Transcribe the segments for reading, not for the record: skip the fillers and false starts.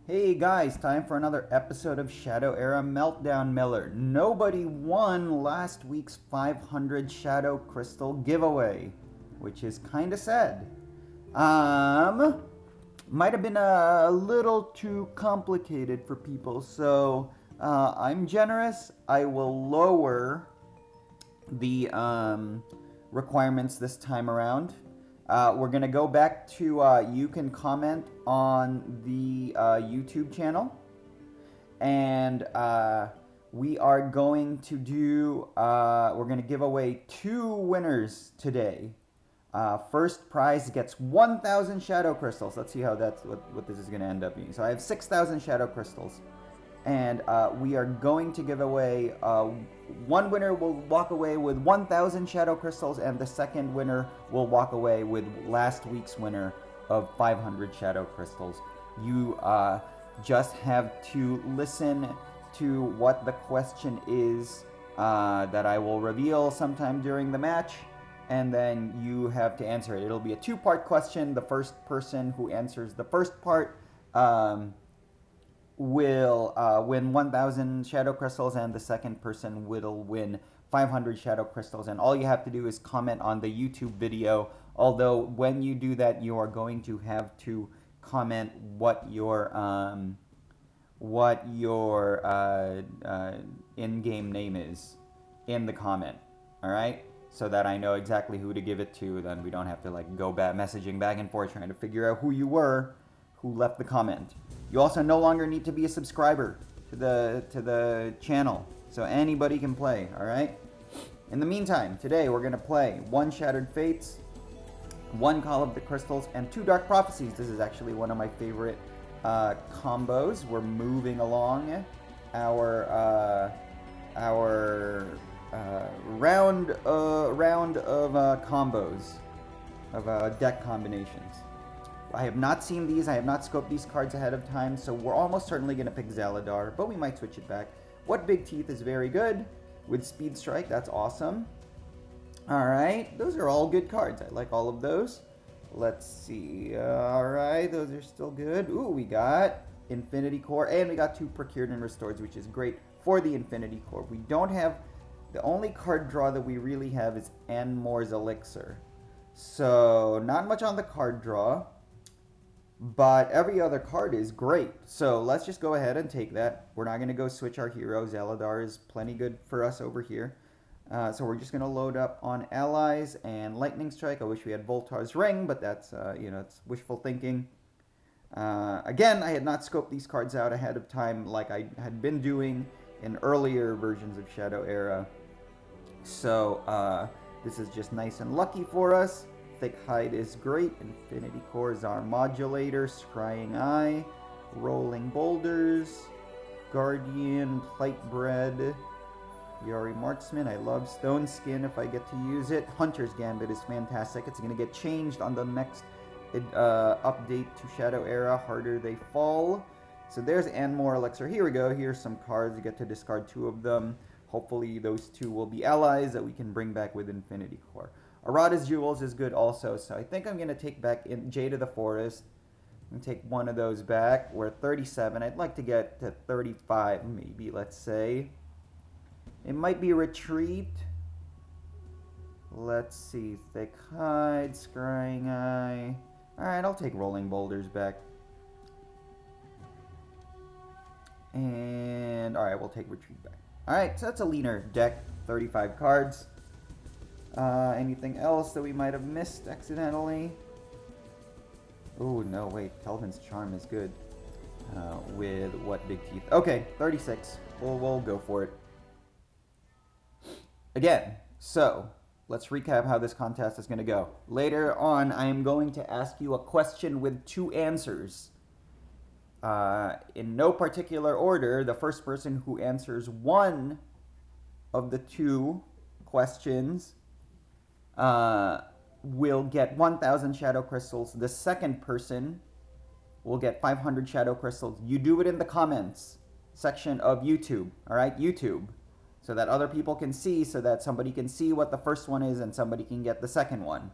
Hey guys, time for another episode of Shadow Era Meltdown Miller. Nobody won last week's 500 Shadow Crystal giveaway, which is kind of sad. Might have been a little too complicated for people, so I'm generous. I will lower the requirements this time around. We're going to go back to you can comment on the YouTube channel. And we are going to do, we're going to give away 2 winners today. First prize gets 1,000 Shadow Crystals. Let's see how that's what this is going to end up being. So I have 6,000 Shadow Crystals. And we are going to give away, one winner will walk away with 1,000 Shadow Crystals, and the second winner will walk away with last week's winner of 500 Shadow Crystals. You just have to listen to what the question is that I will reveal sometime during the match, and then you have to answer it. It'll be a 2-part question. The first person who answers the first part will win 1,000 Shadow Crystals, and the second person will win 500 Shadow Crystals. And all you have to do is comment on the YouTube video, although when you do that, you are going to have to comment what your in-game name is in the comment, all right? So that I know exactly who to give it to. Then we don't have to like go messaging back and forth trying to figure out who you were, who left the comment. You also no longer need to be a subscriber to the channel, so anybody can play, all right? In the meantime, today we're gonna play 1 Shattered Fates, 1 Call of the Crystals, and 2 Dark Prophecies. This is actually one of my favorite combos. We're moving along our round of combos, of deck combinations. I have not seen these. I have not scoped these cards ahead of time, so we're almost certainly going to pick Zaladar, but we might switch it back. What Big Teeth is very good with Speed Strike. That's awesome. All right. Those are all good cards. I like all of those. Let's see. All right. Those are still good. Ooh, we got Infinity Core, and we got 2 Procured and Restored, which is great for the Infinity Core. We don't have... The only card draw that we really have is Anmore's Elixir. So, not much on the card draw. But every other card is great. So let's just go ahead and take that. We're not going to go switch our hero. Zaladar is plenty good for us over here. So we're just going to load up on allies and Lightning Strike. I wish we had Voltar's Ring, but that's, it's wishful thinking. Again, I had not scoped these cards out ahead of time like I had been doing in earlier versions of Shadow Era. So this is just nice and lucky for us. Thick Hide is great. Infinity Core is our modulator. Scrying Eye, Rolling Boulders, Guardian, Plightbread, Yari Marksman. I love Stone Skin if I get to use it. Hunter's Gambit is fantastic. It's going to get changed on the next update to Shadow Era. Harder They Fall. So there's Anmore Elixir. Here we go. Here's some cards. You get to discard 2 of them. Hopefully those 2 will be allies that we can bring back with Infinity Core. Arata's Jewels is good also, so I think I'm going to take back in Jade of the Forest and take one of those back. We're at 37. I'd like to get to 35 maybe, let's say. It might be Retreat. Let's see. Thick Hide, Scrying Eye. Alright, I'll take Rolling Boulders back. And, alright, we'll take Retreat back. Alright, so that's a leaner deck. 35 cards. Anything else that we might have missed accidentally? Oh, no, wait. Kelvin's Charm is good. With what Big Teeth? Okay, 36. We'll go for it. Again, so let's recap how this contest is going to go. Later on, I am going to ask you a question with 2 answers. In no particular order, the first person who answers one of the 2 questions will get 1,000 Shadow Crystals. The second person will get 500 Shadow Crystals. You do it in the comments section of YouTube, all right? YouTube. So that other people can see, so that somebody can see what the first one is and somebody can get the second one.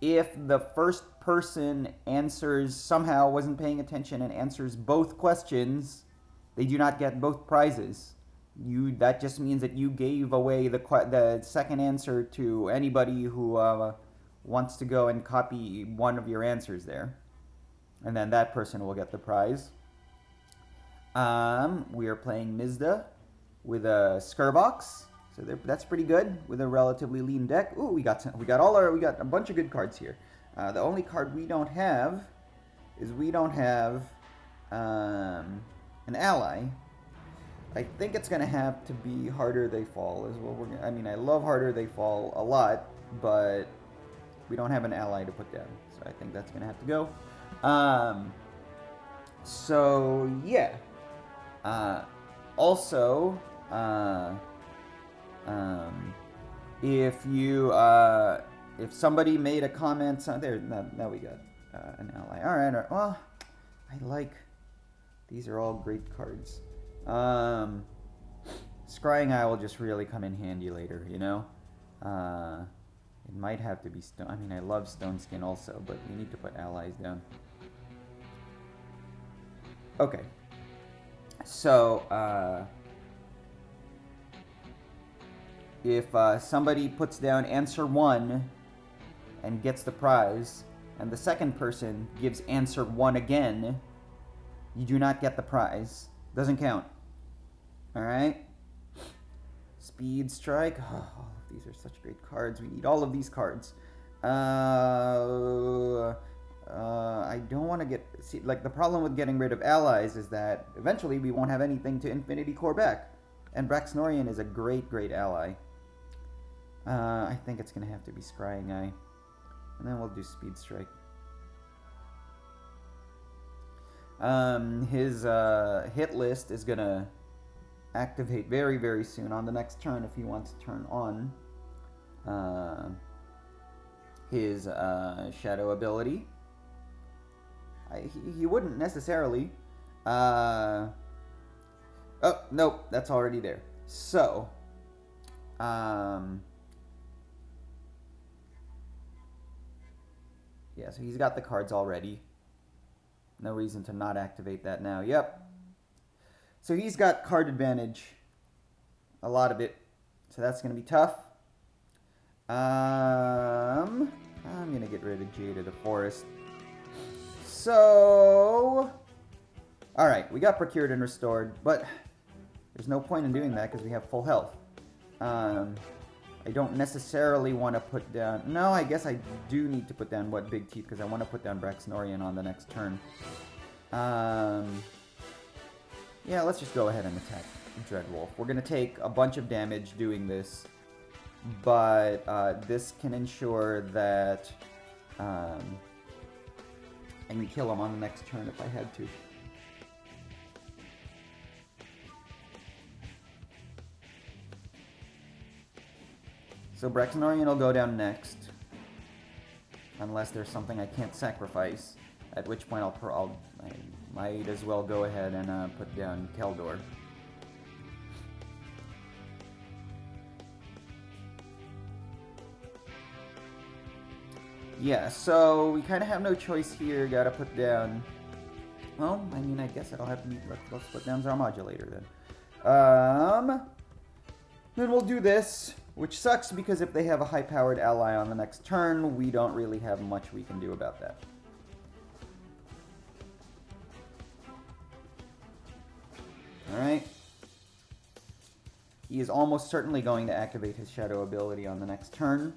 if the first person answers, somehow wasn't paying attention and answers both questions, they do not get both prizes. That just means that you gave away the second answer to anybody who wants to go and copy one of your answers there, and then that person will get the prize. We are playing Misda with a Skervox, so that's pretty good with a relatively lean deck. Ooh, we got a bunch of good cards here. The only card we don't have is an ally. I think it's gonna have to be Harder They Fall is what I mean, I love Harder They Fall a lot, but we don't have an ally to put down, so I think that's gonna have to go. So yeah. Also, if somebody made a comment, there, now we got an ally. All right. Well, these are all great cards. Scrying Eye will just really come in handy later, you know? It might have to be Stone. I mean, I love Stone Skin also, but we need to put allies down. Okay. So, if somebody puts down answer 1 and gets the prize, and the second person gives answer 1 again, you do not get the prize. Doesn't count. Alright? Speed Strike. Oh, all of these are such great cards. We need all of these cards. I don't want to get... See, like, the problem with getting rid of allies is that eventually we won't have anything to Infinity Core back. And Braxnorian is a great, great ally. I think it's going to have to be Scrying Eye. And then we'll do Speed Strike. His hit list is going to activate very, very soon on the next turn if he wants to turn on his Shadow ability. He wouldn't necessarily. Oh, nope, that's already there. So, yeah, so he's got the cards already. No reason to not activate that now. Yep. So he's got card advantage. A lot of it. So that's going to be tough. I'm going to get rid of Jade of the Forest. So, alright, we got Procured and Restored, but there's no point in doing that because we have full health. I don't necessarily want to put down... No, I guess I do need to put down Big Teeth because I want to put down Braxnorian on the next turn. Yeah, let's just go ahead and attack Dreadwolf. We're going to take a bunch of damage doing this, but this can ensure that I can kill him on the next turn if I had to. So Braxnorian will go down next, unless there's something I can't sacrifice, at which point I might as well go ahead and put down Keldor. Yeah, so we kind of have no choice here. Gotta put down... Well, I mean, I guess it'll have to be... Let's put down Zarmodulator then. Then we'll do this, which sucks because if they have a high-powered ally on the next turn, we don't really have much we can do about that. Alright. He is almost certainly going to activate his Shadow ability on the next turn.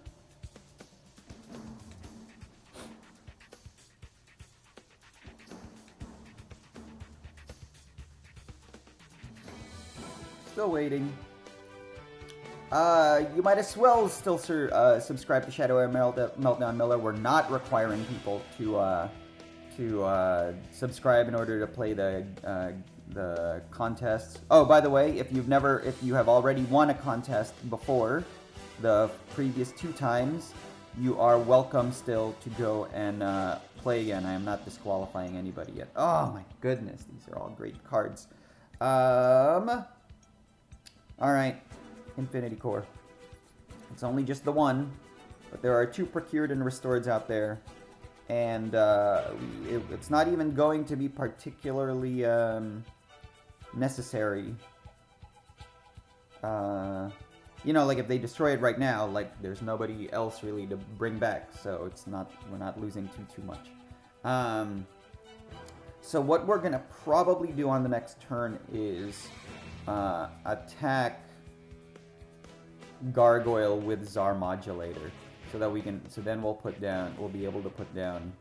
Still waiting. You might as well still subscribe to Shadow and Meltdown Miller. We're not requiring people to subscribe in order to play the contests. Oh, by the way, if you have already won a contest before the previous 2 times, you are welcome still to go and play again. I am not disqualifying anybody yet. Oh my goodness, these are all great cards. Alright, Infinity Core. It's only just the one, But there are 2 procured and restoreds out there. And it's not even going to be particularly necessary. You know, like if they destroy it right now, like there's nobody else really to bring back, so it's not, we're not losing too much. So what we're gonna probably do on the next turn is attack Gargoyle with Czar Modulator, so that we can. So then we'll be able to put down,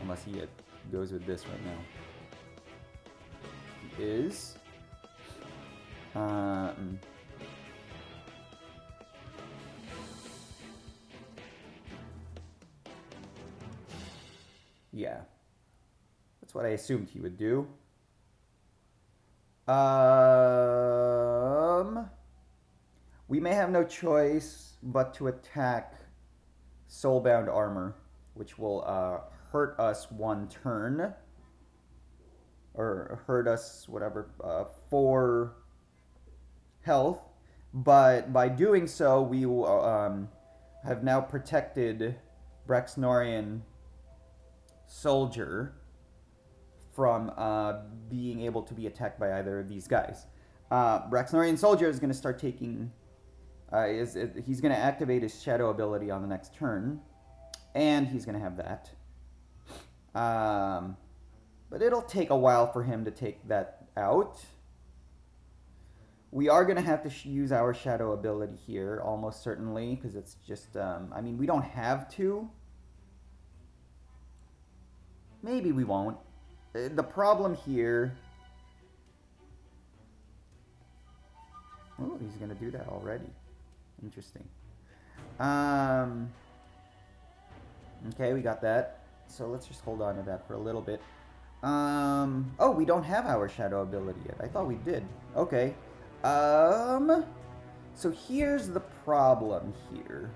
unless he goes with this right now. He is. Yeah. That's what I assumed he would do. We may have no choice but to attack Soulbound Armor, which will hurt us 1 turn. Or hurt us, whatever, 4 health. But by doing so, we will have now protected Braxnorian Soldier from being able to be attacked by either of these guys. Braxnorian Soldier is going to start taking... he's going to activate his Shadow ability on the next turn. And he's going to have that. But it'll take a while for him to take that out. We are going to have to use our Shadow ability here, almost certainly, because it's just... I mean, we don't have to. Maybe we won't. The problem here... Oh, he's going to do that already. Interesting. Okay, we got that. So let's just hold on to that for a little bit. Oh, we don't have our Shadow ability yet. I thought we did. Okay. So here's the problem here.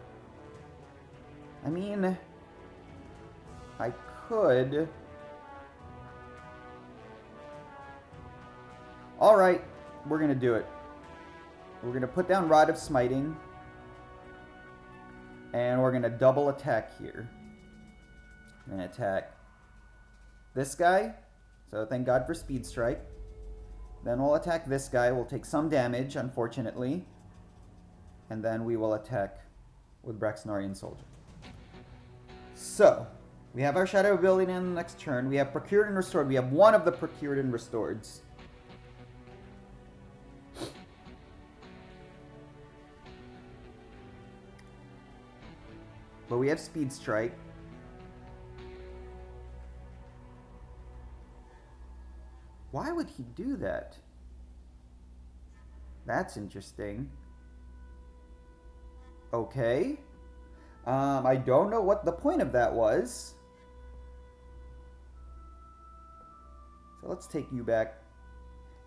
I mean, I could... Alright, we're gonna do it. We're gonna put down Rod of Smiting. And we're gonna double attack here. I'm gonna attack this guy. So thank God for Speed Strike. Then we'll attack this guy. We'll take some damage, unfortunately. And then we will attack with Braxnorian Soldier. So, we have our Shadow ability in the next turn. We have Procured and Restored. We have 1 of the Procured and Restoreds. But we have Speed Strike. Why would he do that? That's interesting. Okay. I don't know what the point of that was. So let's take you back.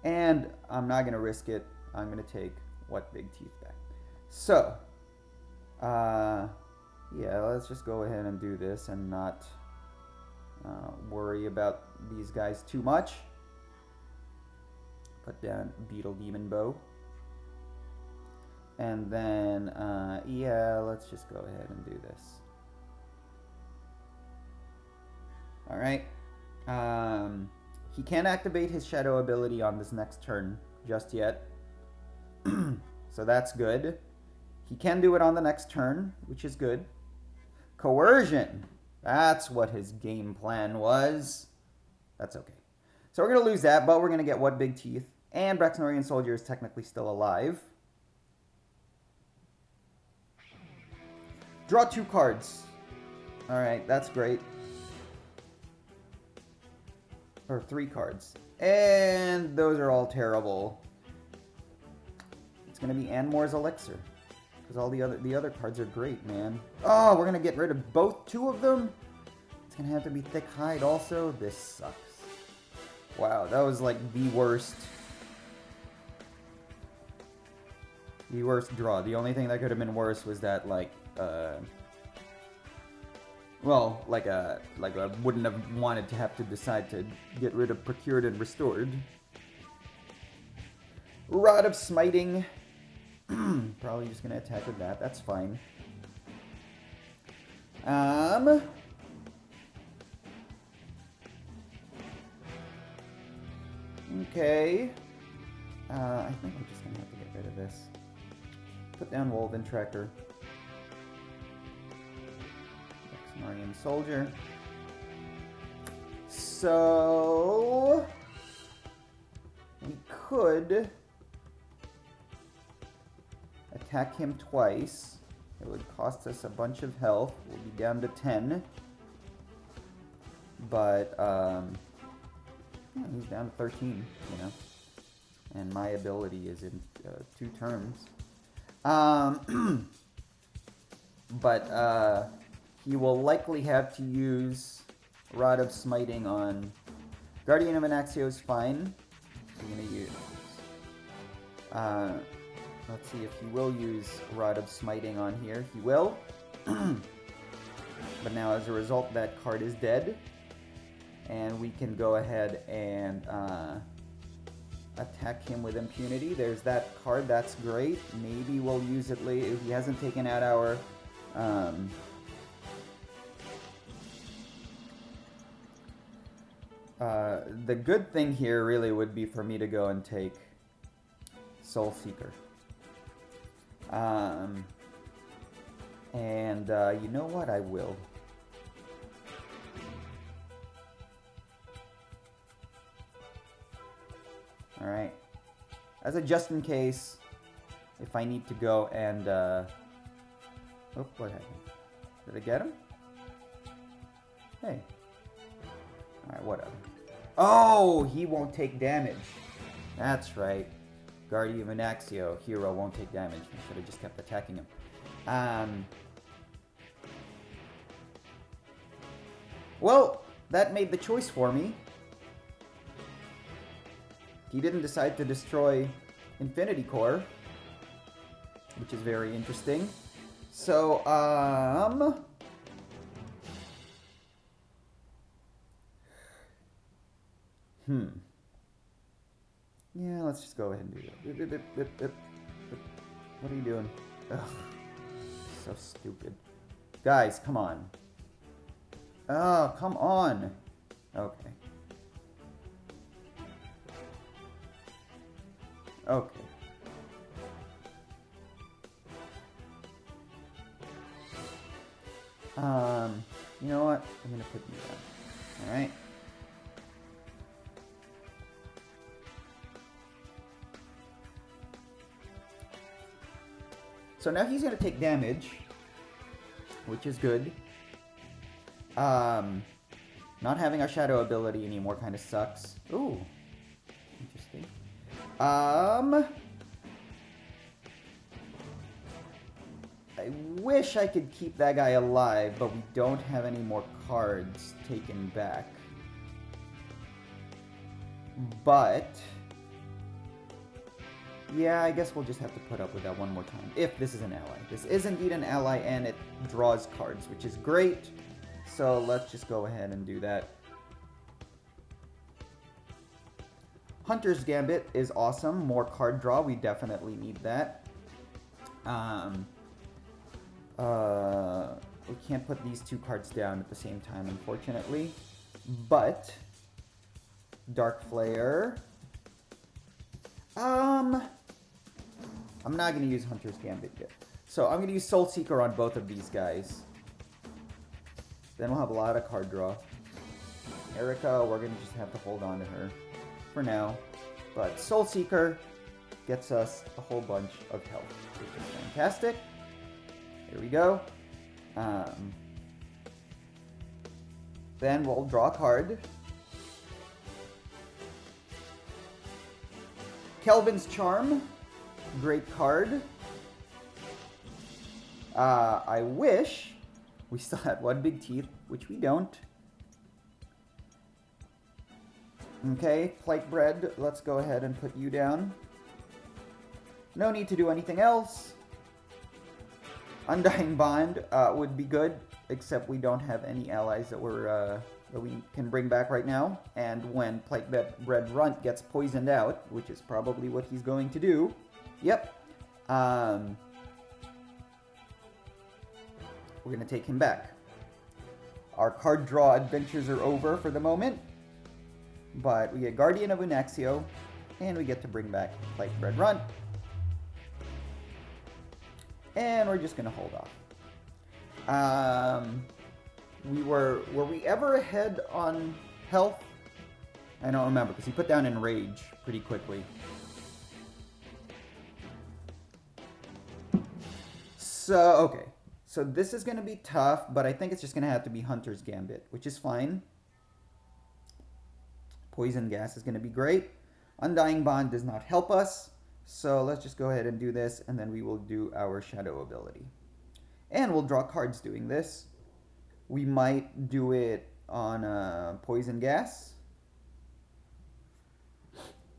And I'm not going to risk it. I'm going to take What Big Teeth back. So, yeah, let's just go ahead and do this and not worry about these guys too much. Put down Beetle Demon Bow. And then, yeah, let's just go ahead and do this. Alright. He can't activate his Shadow ability on this next turn just yet. So that's good. He can do it on the next turn, which is good. Coercion. That's what his game plan was. That's okay. So we're going to lose that, but we're going to get What Big Teeth. And Braxnorian Soldier is technically still alive. Draw 2 cards. Alright, that's great. Or 3 cards. And those are all terrible. It's going to be Anmore's Elixir. Because all the other cards are great, man. Oh, we're going to get rid of both 2 of them? It's going to have to be Thick Hide also? This sucks. Wow, that was like the worst. The worst draw. The only thing that could have been worse was that, like, well, like I wouldn't have wanted to have to decide to get rid of Procured and Restored. Rod of Smiting. Probably just going to attack with that. That's fine. Okay. I think we're just gonna have to get rid of this. Put down Wolven Trekker. Marine Soldier. So we could attack him twice. It would cost us a bunch of health. We'll be down to 10. But yeah, he's down to 13, you know. And my ability is in 2 turns. But he will likely have to use Rod of Smiting on Guardian of Anaxio is fine. We're gonna use. Let's see if he will use Rod of Smiting on here. He will. But now, as a result, that card is dead, and we can go ahead and attack him with impunity. There's that card. That's great. Maybe we'll use it later if he hasn't taken out our. The good thing here really would be for me to go and take Soul Seeker. And you know what? I will. Alright. As a just in case, if I need to go and... Oh, what happened? Did I get him? Hey. Alright, whatever. Oh, he won't take damage. That's right. Guardian of Anaxio, hero won't take damage. I should have just kept attacking him. Well, that made the choice for me. He didn't decide to destroy Infinity Core, which is very interesting. So, yeah, let's just go ahead and do that. What are you doing? Ugh. So stupid. Guys, come on. Oh, come on. Okay. Okay. You know what? I'm gonna put you down. Alright. So now he's gonna take damage, which is good. Not having our shadow ability anymore kind of sucks. Ooh. Interesting. I wish I could keep that guy alive, but we don't have any more cards taken back. But yeah, I guess we'll just have to put up with that one more time, if this is an ally. This is indeed an ally, and it draws cards, which is great. So let's just go ahead and do that. Hunter's Gambit is awesome. More card draw. We definitely need that. We can't put these 2 cards down at the same time, unfortunately. But Dark Flare. I'm not going to use Hunter's Gambit yet. So I'm going to use Soul Seeker on both of these guys. Then we'll have a lot of card draw. Erica, we're going to just have to hold on to her for now. But Soul Seeker gets us a whole bunch of health, which is fantastic. Here we go. Then we'll draw a card. Kelvin's Charm. Great card. I wish we still had 1 big teeth, which we don't. Okay, Plate Bread, let's go ahead and put you down. No need to do anything else. Undying Bond would be good, except we don't have any allies that we can bring back right now. And when Plate Bread Runt gets poisoned out, which is probably what he's going to do. Yep. We're going to take him back. Our card draw adventures are over for the moment. But we get Guardian of Unaxio, and we get to bring back Light Red Run. And we're just going to hold off. Were we ever ahead on health? I don't remember, because he put down Enrage pretty quickly. So, okay. So this is going to be tough, but I think it's just going to have to be Hunter's Gambit, which is fine. Poison Gas is going to be great. Undying Bond does not help us. So let's just go ahead and do this, and then we will do our Shadow ability. And we'll draw cards doing this. We might do it on Poison Gas.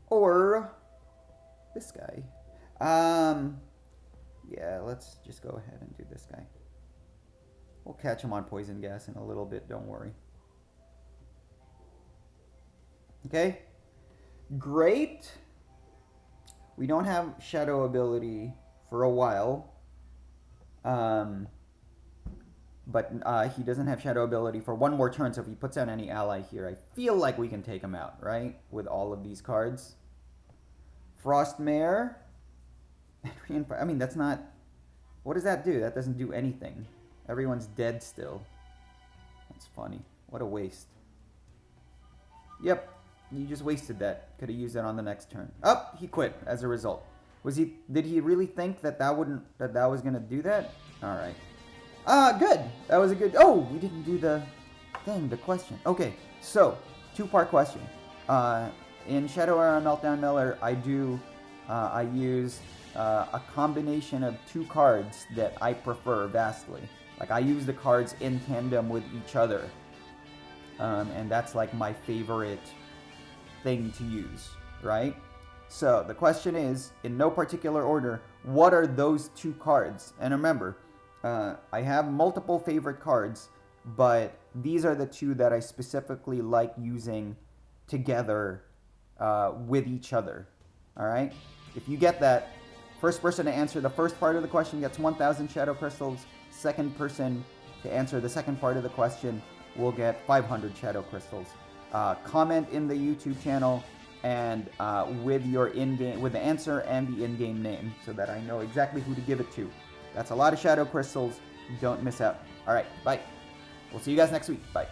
Or this guy. Yeah, let's just go ahead and do this guy. We'll catch him on Poison Gas in a little bit, don't worry. Okay, great. We don't have Shadow ability for a while. But he doesn't have Shadow ability for one more turn, so if he puts out any ally here, I feel like we can take him out, right? With all of these cards. Frostmare. I mean, that's not... What does that do? That doesn't do anything. Everyone's dead still. That's funny. What a waste. Yep, you just wasted that. Could have used that on the next turn. Oh, he quit as a result. Did he really think that that was gonna do that? All right. Good. That was a good... Oh, we didn't do the thing, the question. Okay, so, two-part question. In Shadow Era Meltdown Miller, I use a combination of two cards that I prefer vastly. Like, I use the cards in tandem with each other. And that's like my favorite thing to use, right? So, the question is, in no particular order, what are those two cards? And remember, I have multiple favorite cards, but these are the two that I specifically like using together with each other. All right? If you get that, first person to answer the first part of the question gets 1,000 Shadow Crystals. Second person to answer the second part of the question will get 500 Shadow Crystals. Comment in the YouTube channel and with your in-game, with the answer and the in-game name, so that I know exactly who to give it to. That's a lot of Shadow Crystals. Don't miss out. All right, bye. We'll see you guys next week. Bye.